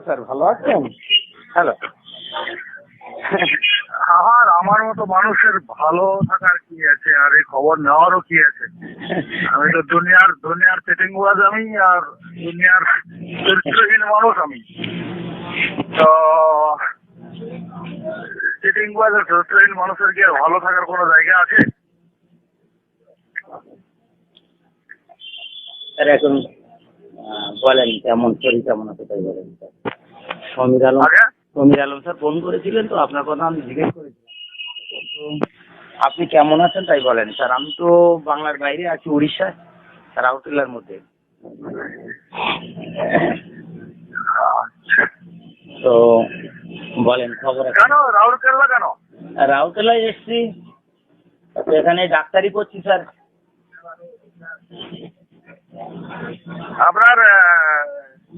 Sir, ভালো আছেন? Hello. আর আমার মতো মানুষের ভালো থাকার কি আছে, আর এই খবর নেওয়ারও কি আছে? আমি তো দুনিয়ার সেটিংবাজ আমি, আর দুনিয়ার চরিত্রহীন মানুষ আমি। তো সেটিংবাজ আর চরিত্রহীন মানুষের কি আর ভালো থাকার কোনো জায়গা আছে? স্যার এখন বলেন কেমন শরীর কেমন আছে তাই বলেন sir. Samir Alam sir phone করেছিলেন, তো আপনার কথা আমি জিজ্ঞেস করেছিলাম তো আপনি কেমন আছেন তাই বলেন স্যার। আমি তো বাংলার বাইরে আছি, উড়িষ্যায়, রাউরকেলার মধ্যে। তো বলেন খবর কেন রাউরকেল্লা কেন? রাউরকেলায় এসছি, এখানে ডাক্তারি করছি স্যার। আপনার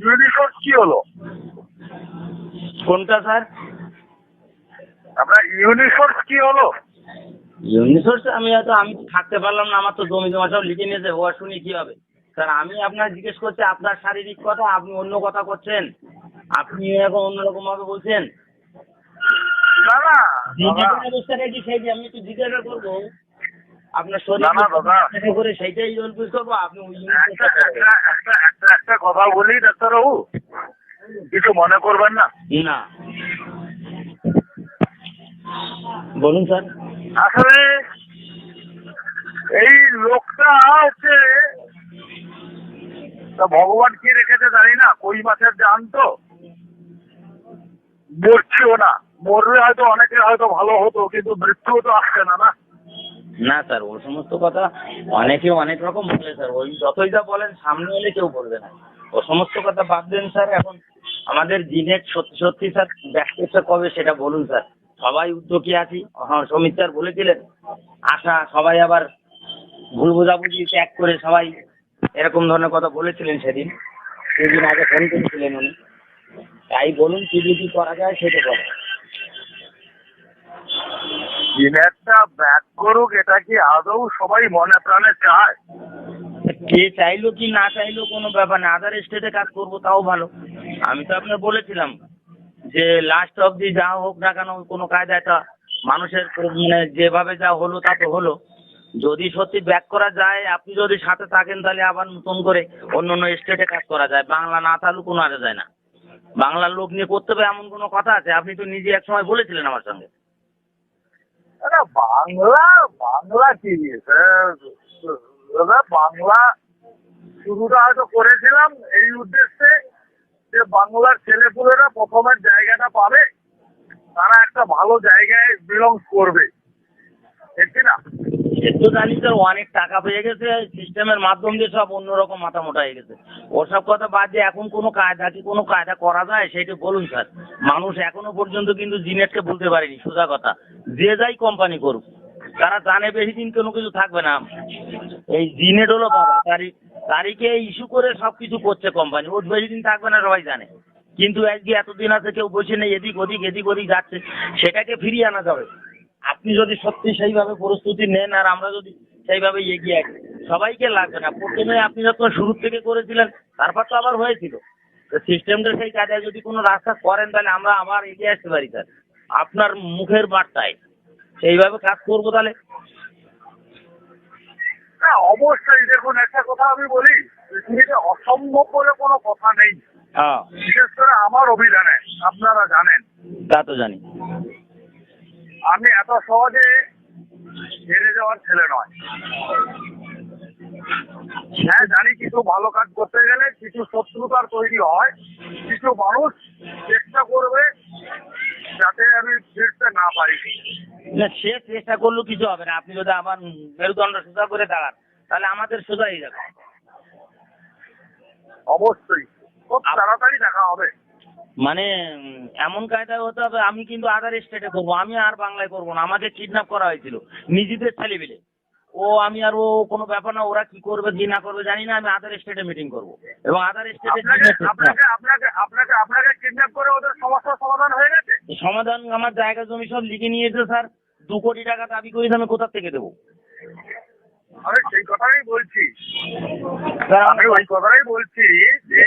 ইউনিফোর্স কি হলো? কোনটা স্যার? আপনার ইউনিফোর্স কি হলো? ইউনিসোর্স আমি থাকতে পারলাম না, আমার তো জমি জমা সব লিখে নিয়েছে, ও শুনি কি হবে স্যার। আমি আপনার জিজ্ঞেস করছি আপনার শারীরিক কথা, আপনি অন্য কথা করছেন, আপনি এখন অন্যরকম ভাবে বলছেন। না না অবস্থাটা কি সেই যে আমি একটু জিজ্ঞাসা করবো আপনার শরীর না দাদা, করে সেইটাই জলপিস করবো আপনি একটা কথা বলি ডাক্তারবাবু, কিছু মনে করবেন না। না বলুন স্যার। আসলে এই লোকটা হচ্ছে, ভগবান কি রেখেছে জানি না, কই মাছের জান তো, মরছিও না। মরলে হয়তো অনেকে হয়তো ভালো হতো, কিন্তু মৃত্যুও তো আসছে না। না না স্যার, ওই সমস্ত কথা অনেকে অনেক রকম বলে স্যার, ওই যতই যা বলেন সামনে এলে কেউ বলবে না, ও সমস্ত কথা বাদ দেন স্যার। এখন আমাদের দিনের সত্যি সত্যি স্যার ব্যাকটেসটা কবে সেটা বলুন স্যার। সবাই উদ্যোগী আছি, হ্যাঁ সমীর স্যার বলেছিলেন আশা, সবাই আবার ভুল বোঝাবুঝি ত্যাগ করে সবাই এরকম ধরনের কথা বলেছিলেন সেদিন আগে ফোন করেছিলেন উনি। তাই বলুন কি যদি করা যায় সেটা করে। একটা ব্যাক করুক, এটা কি আদৌ সবাই মনে প্রাণে চায়? কে চাইলো কি না চাইলো কোনো ব্যাপার না, আদার স্টেটে কাজ করবো তাও ভালো। আমি তো আপনার বলেছিলাম যে লাস্ট অবধি যা হোক না কেন কোনো কাজ একটা মানুষের মানে যেভাবে যা হলো তা তো হলো। যদি সত্যি ব্যাক করা যায়, আপনি যদি সাথে থাকেন তাহলে আবার নতুন করে অন্য অন্য স্টেটে কাজ করা যায়, বাংলা না থাকলেও কোনো আগে যায় না। বাংলার লোক নিয়ে করতে হবে এমন কোনো কথা আছে? আপনি তো নিজে এক সময় বলেছিলেন আমার সঙ্গে। বাংলা কি দাদা, বাংলা শুরুটা হয়তো করেছিলাম এই উদ্দেশ্যে যে বাংলার ছেলেপুলেরা প্রথমের জায়গাটা পাবে, তারা একটা ভালো জায়গায় বিলংস করবে, ঠিক না? একটু জানি স্যার, অনেক টাকা পেয়ে গেছে সিস্টেমের মাধ্যম দিয়ে, সব অন্যরকম মাথা মোটা হয়ে গেছে। ওসব কথা বাদ দিয়ে এখন কোনো কায়দা করা যায় সেটা বলুন স্যার। মানুষ এখনো পর্যন্ত কিন্তু জিনেটকে বলতে পারেনি, সোজা কথা। যে যাই কোম্পানি করুক, তারা জানে বেশি দিন কোনো কিছু থাকবে না। এই জিনেট হলো বাবা, তারিখে ইস্যু করে সব কিছু করছে কোম্পানি, ওর বেশি দিন থাকবে না সবাই জানে। কিন্তু আজকে এতদিন আছে কেউ বসে নেই, এদিক ওদিক যাচ্ছে, সেটাকে ফিরিয়ে আনা যাবে। আপনি যদি সত্যি সেইভাবে প্রস্তুতি নেন আর আমরা যদি সেইভাবে এগিয়ে আসি, সবাইকে লাগবে না। প্রথমে আপনি যখন শুরু থেকে করেছিলেন তারপর তো আবার হয়েছিল, তো সিস্টেমটা সেই কাজে যদি কোনো রাস্তা করেন তাহলে আমরা আবার এগিয়ে আসতে পারি স্যার। আপনার মুখের বার্তায় সেইভাবে কাজ করবো তাহলে। হ্যাঁ অবশ্যই, দেখুন একটা কথা আমি বলি, পৃথিবীতে অসম্ভব বলে কোনো কথা নেই। হ্যাঁ, বিশেষ করে আমার অভিধানে, আপনারা জানেন। তা তো জানি। আমি এত সহজে হেরে যাওয়ার ছেলে নয়। হ্যাঁ জানি কিছু ভালো কাজ করতে গেলে কিছু শত্রুতার তৈরি হয়, কিছু মানুষ চেষ্টা করবে যাতে আমি ফিরতে না পারি। না, সে চেষ্টা করলেও কিছু হবে না। আপনি যদি আবার মেরুদণ্ড সোজা করে দাঁড়ান তাহলে আমাদের সোজা হয়ে যাবে। অবশ্যই খুব তাড়াতাড়ি দেখা হবে। মানে এমন কায়দায় হতে হবে, আমি কিন্তু আদার স্টেটে করবো, আমি আর বাংলায় করবো না। আমাকে কিডন্যাপ করা হয়েছিল নিজেদের ছেলেপিলে, ও কোনো ব্যাপার না, ওরা কি করবে কি না করবে জানি না, আমি আদার স্টেটে মিটিং করবো এবং আদার স্টেটে আপনাকে কিডন্যাপ করে ওদের সমস্যার সমাধান হয়ে গেছে। সমাধান আমার জায়গা জমি সব লিখে নিয়েছে স্যার। 2 কোটি টাকা দাবি করেছে, আমি কোথা থেকে দেবো? আমি সেই কথাই বলছি, স্যার আমি ওই কথাই বলছি যে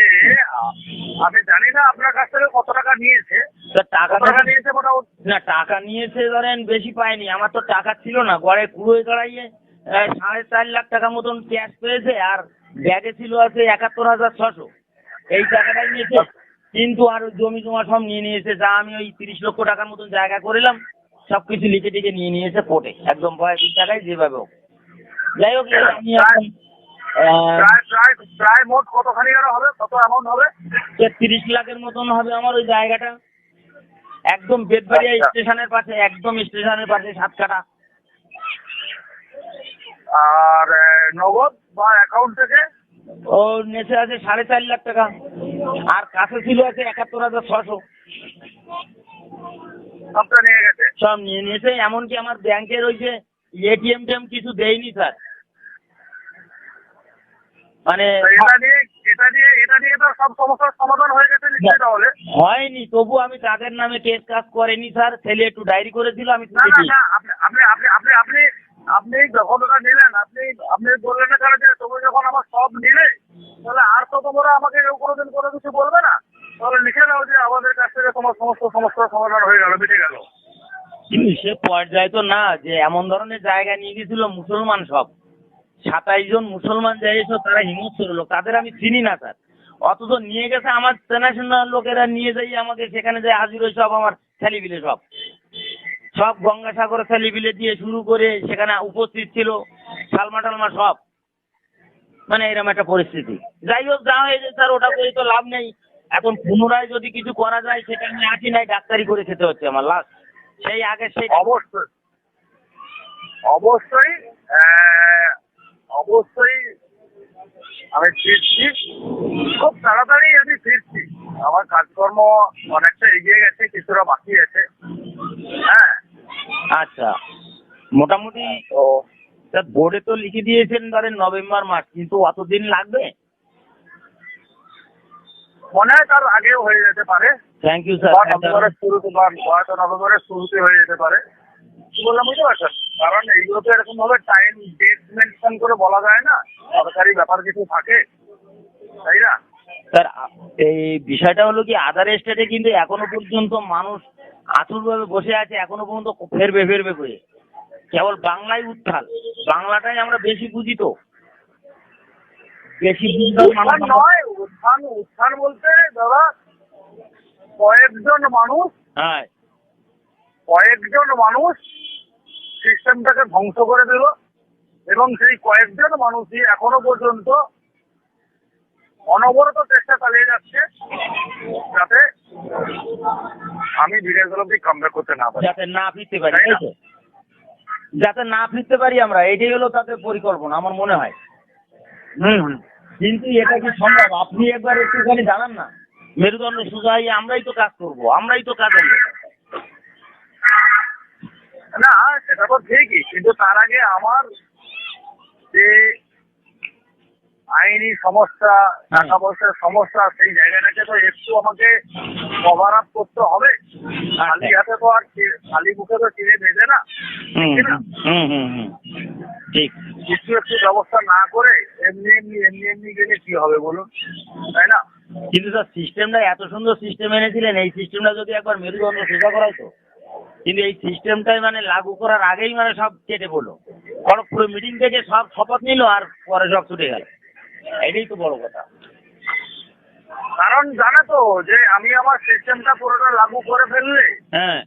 আমি জানি না আপনার কাছ থেকে কত টাকা নিয়েছে, স্যার টাকা কত টাকা নিয়েছে মোটামুটি। না, টাকা নিয়েছে ধরেন বেশি পাইনি, আমার তো টাকা ছিল না, ঘরে কুড়োয় দাঁড়াইয়ে 4.5 লাখ টাকা মতন ক্যাশ পেয়েছে, আর ব্যাগে ছিল আছে 71,600, এই টাকাটাই নিয়েছে। কিন্তু আর ওই জমি জমা সব নিয়ে নিয়েছে, যা আমি ওই 30 লক্ষ টাকার মতন জায়গা করিলাম সবকিছু লিখে টিকে নিয়ে নিয়েছে কোর্টে, একদম ভয়ের টাকায় যেভাবে হোক। যাই হোক, এই আমি এখন প্রায় মোট কতখানি যেন হবে, কত অ্যামাউন্ট হবে? 30 লাখের মতন হবে আমার ওই জায়গাটা, একদম বেদবাড়িয়া আচ্ছা। স্টেশনের পাশে, একদম স্টেশনের পাশে 7 কাঠা। আর নগদ বা অ্যাকাউন্ট থেকে? ও নেচে আছে 4.5 লাখ টাকা, আর কাছে ছিল আছে 71,600, সবটা নিয়ে গেছে। সব নিয়ে নিয়েছে। এমনকি আমার ব্যাংকের ওই যে এটিএম টেম কিছু দেয়নি স্যার, মানে তো এটা নিয়ে তো সব সমস্যার সমাধান হয়ে গেছে নিশ্চয়ই তাহলে। হয়নি, তবু আমি তাদের নামে কেস কাজ করেনি স্যার, ছেলে একটু ডায়েরি করেছিল, আমি না তুলে না দিই। না, আপনি যখন ওটা নিলেন, আপনি বললেন না কেন যে তুমি যখন আমার সব নিলে তাহলে আর তো তোমরা আমাকে কেউ কোনোদিন কোনো কিছু বলবে না, তাহলে লিখে দাও যে আমাদের কাছ থেকে তোমার সমস্ত সমস্যার সমাধান হয়ে গেল, মিটে গেল। কিন্তু সে পর্যায়ে তো না, যে এমন ধরনের জায়গা নিয়ে গেছিল মুসলমান সব 27 জন মুসলমান যাইয়েছিল, তারা হিংস্র লোক, তাদের আমি চিনি না স্যার, অথচ নিয়ে গেছে আমার চেনাশোনা লোকেরা, নিয়ে যাই আমাকে সেখানে যাই হাজির হয়ে সব আমার ছেলেপিলে সব গঙ্গাসাগর ছেলেপিলে দিয়ে শুরু করে সেখানে উপস্থিত ছিল সালমা টালমা সব, মানে এরকম একটা পরিস্থিতি। যাই হোক, যা হয়েছে স্যার, ওটা করে তো লাভ নেই। এখন পুনরায় যদি কিছু করা যায় সেটা আমি আছি নাই, ডাক্তারি করে খেতে হচ্ছে আমার লাস্ট, সেই আগে সেই অবশ্যই অবশ্যই অবশ্যই আমি ফিরছি, খুব তাড়াতাড়ি আমি ফিরছি। আমার কাজকর্ম অনেকটা এগিয়ে গেছে, কিছুটা বাকি আছে। হ্যাঁ, আচ্ছা, মোটামুটি তো স্যার বোর্ডে তো লিখে দিয়েছেন ধরেন নভেম্বর মাস, কিন্তু অতদিন লাগবে? মনে হয় তার আগেও হয়ে যেতে পারে, থ্যাংক ইউ বা স্যার। নভেম্বরের শুরুতে, বা হয়তো নভেম্বরের শুরুতে হয়ে যেতে পারে। কি বললাম বুঝতে পারছেন? কারণ এইগুলো তো এরকম ভাবে টাইম ডেট মেনশন করে বলা যায় না, সরকারি ব্যাপার কিছু থাকে, তাই না? স্যার এই বিষয়টা হলো কি, আদার স্টেটে কিন্তু এখনো পর্যন্ত মানুষ আতুরভাবে বসে আছে, এখনো পর্যন্ত ফেরবে করে, কেবল বাংলায় উত্থাল, বাংলাটাই আমরা বেশি বুঝি, তো বেশি উত্থান নয়, উত্থান বলতে দাদা কয়েকজন মানুষ সিস্টেমটাকে ধ্বংস করে দিল, এবং সেই কয়েকজন মানুষই এখনো পর্যন্ত অনবরত চেষ্টা চালিয়ে যাচ্ছে যাতে আমি বিদেশগুলোকে কামব্যাক করতে না পারি, যাতে না ফিরতে পারি, তাই না? তাই তো? যাতে না ফিরতে পারি আমরা, এটাই হলো তাদের পরিকল্পনা আমার মনে হয়। কিন্তু এটা কি সম্ভব? আপনি একবার একটুখানি জানান না, মেরুদণ্ড সোজা হয়ে আমরাই তো কাজ করবো, আমরাই তো কাজের লোক। না, সেটা তো ঠিকই, কিন্তু তার আগে আমার যে আইনি সমস্যা, টাকা পয়সার সমস্যা, সেই জায়গাটাকে তো একটু আমাকে কভার আপ করতে হবে। খালি হাতে তো আর খালি মুখে তো চিড়ে ভেজে না, ঠিক না? ঠিক। কিছু একটু ব্যবস্থা না করে এমনি গেলে কি হবে বলুন, তাই না? কিন্তু স্যার সিস্টেমটা এত সুন্দর সিস্টেম এনেছিলেন, এই সিস্টেমটা যদি একবার মেরুদণ্ড সোজা করাই তো, কিন্তু এই সিস্টেমটাই মানে লাগু করার আগেই মানে সব কেটে পড়লো, পুরো মিটিং থেকে সব শপথ নিল আর পরে সব ছুটে গেল, এটাই তো বড় কথা। কারণ জানে তো যে আমি আমার সিস্টেমটা পুরোটা লাগু করে ফেললে হ্যাঁ,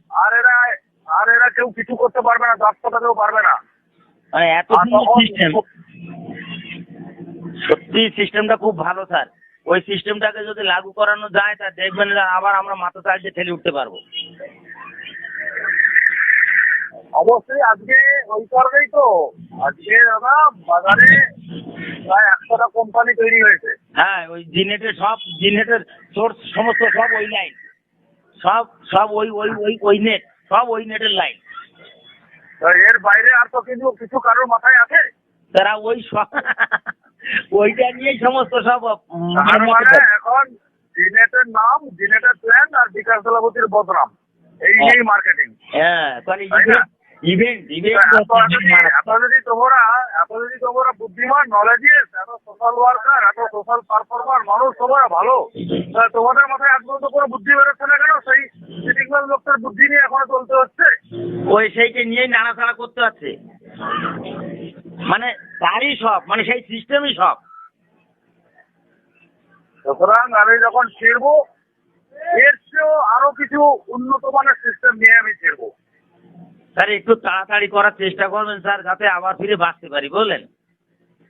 আর এরা কেউ কিছু করতে পারবে না, দক্ষতা কেউ পারবে না। মানে এত সুন্দর সিস্টেম, সত্যি সিস্টেমটা খুব ভালো স্যার। ওই সিস্টেমটাকে যদি লাগু করানো যায় তা দেখবেন আবার আমরা মাথা চালিয়ে ঠেলে উঠতে পারবো। অবশ্যই আজকে ওই কারণেই তো আজকে দাদা বাজারে প্রায় 100টা কোম্পানি তৈরি হয়েছে। হ্যাঁ, ওই জিনেটের সোর্স সমস্ত সব ওই লাইন, সব ওই নেট, সব ওই নেটের লাইন। এর বাইরে আর তো কিছু কারোর মাথায় আছে? তারা ওইটা নিয়েই সমস্ত সব মানে এখন জিনেটের নাম, জিনেটের প্ল্যান আর বিকাশ দলাপতির বদনাম, এই মার্কেটিং। হ্যাঁ, তাহলে ইভেন্ট এত যদি তোমরা বুদ্ধিমান, নলেজিয়াস, এত সোশ্যাল ওয়ার্কার, এত সোশ্যাল পারফর্মার মানুষ, তোমরা ভালো, তোমাদের মাথায় আজ পর্যন্ত কোনো বুদ্ধি বেরোচ্ছে না কেন? সেই সিটিং লোকটার বুদ্ধি নিয়ে এখনো চলতে হচ্ছে। ওই সেইকে নিয়েই নাড়াচাড়া করতে হচ্ছে, মানে তারই সব, মানে সেই সিস্টেমই সব। সুতরাং আমি যখন ছেড়বো, এর চেয়েও আরো কিছু উন্নত মানের সিস্টেম নিয়ে আমি ছেড়বো। স্যার একটু তাড়াতাড়ি করার চেষ্টা করবেন স্যার, যাতে আবার ফিরে বাঁচতে পারি, বললেন।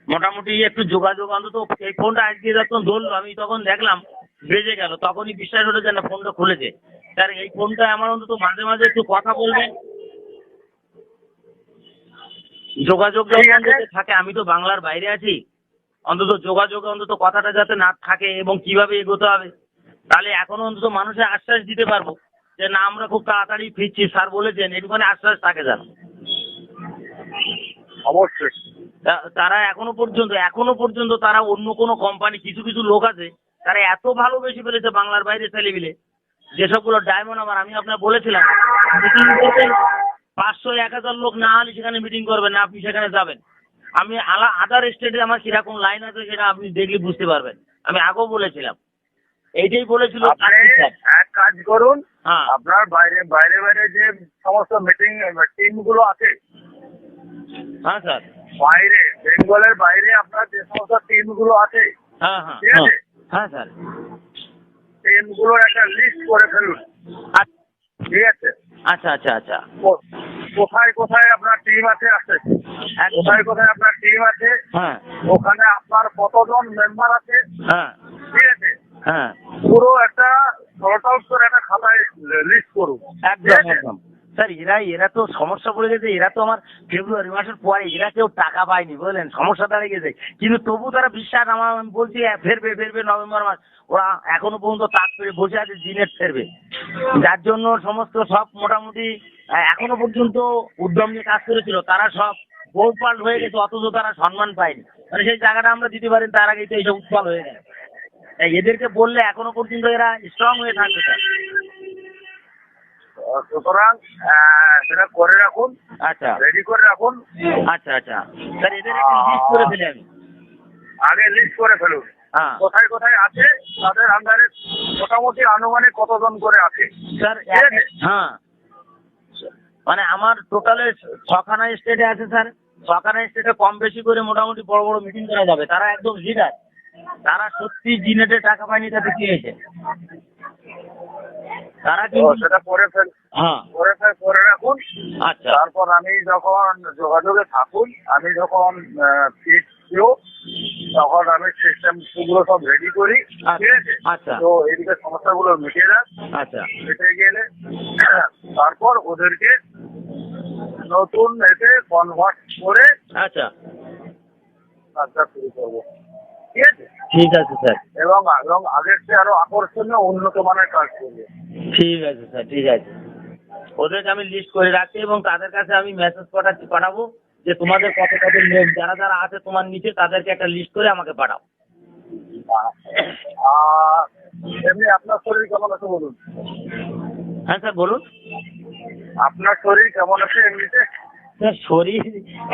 মোটামুটি একটু যোগাযোগ অন্তত, এই ফোনটা আজকে যখন ধরলো আমি তখন দেখলাম বেজে গেল, তখনই বিশ্বাস হলো যে না ফোনটা খুলেছে। স্যার এই ফোনটা আমার অন্তত মাঝে মাঝে একটু কথা বলবেন, যোগাযোগ যাতে থাকে। আমি তো বাংলার বাইরে আছি, অন্তত যোগাযোগে অন্তত কথাটা যাতে না থাকে এবং কিভাবে এগোতে হবে, তাহলে এখনো অন্তত মানুষের আশ্বাস দিতে পারবো যে না আমরা খুব তাড়াতাড়ি ফিরছি, স্যার বলেছেন, একটুখানি আশ্বাস থাকে যেন। অবশ্যই তারা এখনো পর্যন্ত তারা অন্য কোনো কোম্পানি, কিছু কিছু লোক আছে তারা এত ভালোবেসে ফেলেছে বাংলার বাইরে ছেলেমিলে, যেসবগুলো ডায়মন্ড আমার, আমি আপনার বলেছিলাম মিটিং করবেন 500-1000 লোক না হলে সেখানে মিটিং করবেন না, আপনি সেখানে যাবেন। আমি আদার স্টেটে আমার কিরকম লাইন আছে সেটা আপনি দেখলে বুঝতে পারবেন, আমি আগেও বলেছিলাম, এইটাই বলেছিল। আপনি এক কাজ করুন, হ্যাঁ আপনার বাইরে বাইরে বাইরে যে সমস্ত মিটিং টিম গুলো আছে, হ্যাঁ স্যার, বাইরে বেঙ্গলের বাইরে আপনার যে সমস্ত টিম গুলো আছে, হ্যাঁ হ্যাঁ ঠিক আছে, হ্যাঁ স্যার, টিম গুলোর একটা লিস্ট করে ফেলুন, ঠিক আছে। আচ্ছা আচ্ছা আচ্ছা, কোথায় কোথায় আপনার টিম আছে, কোথায় কোথায় আপনার টিম আছে, হ্যাঁ ওখানে আপনার কতজন মেম্বার আছে, হ্যাঁ ঠিক আছে, হ্যাঁ, পুরো একটা শর্ট আউট করে একটা খাতায় লিস্ট করুন। একদম একদম। স্যার এরা তো সমস্যা পড়ে গেছে, এরা তো আমার ফেব্রুয়ারি মাসের পরে এরা কেউ টাকা পায়নি, বুঝলেন, সমস্যা দাঁড়িয়ে গেছে। কিন্তু তবু তারা বিশ্বাস, আমি বলছি ফেরবে নভেম্বর মাস, ওরা এখনো পর্যন্ত তাক করে বসে আছে জিনেট ফেরবে, যার জন্য সমস্ত সব মোটামুটি এখনো পর্যন্ত উদ্যম নিয়ে কাজ করেছিল, তারা সব বোলপাল্ট হয়ে গেছে, অথচ তারা সম্মান পায়নি। মানে সেই জায়গাটা আমরা দিতে পারি, তার আগেই তো এইসব উৎপাল হয়ে গেছে। এদেরকে বললে এখনো পর্যন্ত এরা স্ট্রং হয়ে থাকবে স্যার। সুতরাং সেটা করে রাখুন, আচ্ছা রেডি করে রাখুন। আচ্ছা আচ্ছা স্যার, এদের একটা লিস্ট করে ফেলে আমি, আগে লিস্ট করে ফেলুন, হ্যাঁ কোথায় কোথায় আছে, তাদের আন্ডারে মোটামুটি আনুমানিক কতজন করে আছে স্যার। ঠিক আছে? হ্যাঁ, মানে আমার টোটালে 6খানা স্টেটে আছে স্যার, 6খানা স্টেটে কম বেশি করে মোটামুটি বড় বড় মিটিং করা যাবে। তারা একদম লিডার, তারা সত্যি জিনেটে টাকা পায়নি, তাতে কি হয়েছে, তারা কিন্তু সেটা হ্যাঁ করে রাখুন। আচ্ছা তারপর আমি যখন যোগাযোগে থাকুন, আমি যখন ফিরছিও তখন আমি সিস্টেম গুলো সব রেডি করি, ঠিক আছে। আচ্ছা তো এইদিকে সমস্যাগুলো মিটিয়ে যাক, আচ্ছা মিটে গেলে তারপর ওদেরকে নতুন এতে কনভার্ট করে আচ্ছা কাজটা শুরু করবো, ঠিক আছে। ঠিক আছে স্যার, এবং আগের চেয়ে আরো আকর্ষণীয় উন্নত মানের কাজ করবো। ঠিক আছে স্যার, ঠিক আছে। ওদেরকে আমি লিস্ট করে রাখছি এবং তাদের কাছে আমি মেসেজ পাঠাবো যে তোমাদের কত কত লোক যারা যারা আছে তোমার নিচে, তাদেরকে একটা লিস্ট করে আমাকে পাঠাও। এমনি আপনার শরীর কেমন আছে বলুন? হ্যাঁ স্যার বলুন। আপনার শরীর কেমন আছে এমনিতে? স্যার শরীর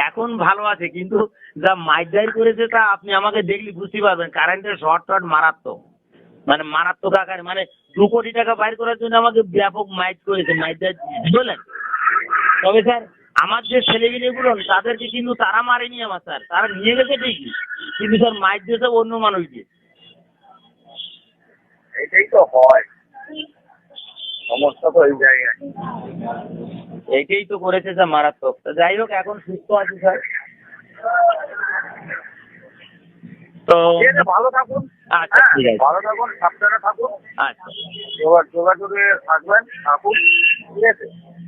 এখন ভালো আছে, কিন্তু যা মাইকদার করেছে তা আপনি আমাকে দেখলে বুঝতে পারবেন। কারেন্টের শর্ট মারাত্মক, মানে মারাত্মক আকারে, মানে 2 কোটি টাকা বাইর করার জন্য আমাকে ব্যাপক মাইক করেছে, মাইকদার, বুঝলেন। তবে স্যার আমার যে ছেলেমেয়েগুলো তাদেরকে কিন্তু তারা মারেনি আমার স্যার, তারা নিয়ে গেছে ঠিকই, কিন্তু স্যার মাইক দিয়েছে অন্য মানুষ দিয়ে। এটাই তো হয়, সমস্যা তো এই জায়গায়, এইটাই তো করেছে স্যার মারাত্মক। তো যাই হোক, এখন সুস্থ আছি স্যার। তো ভালো থাকুন। আচ্ছা ঠিক আছে, ভালো থাকুন, সাবধানে থাকুন। আচ্ছা যোগাযোগে থাকবেন, থাকুন, ঠিক আছে।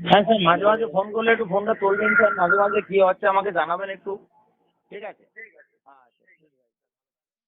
হ্যাঁ স্যার, মাঝে মাঝে ফোন করলে একটু ফোনটা তুলবেন স্যার, মাঝে মাঝে কি হচ্ছে আমাকে জানাবেন একটু, ঠিক আছে।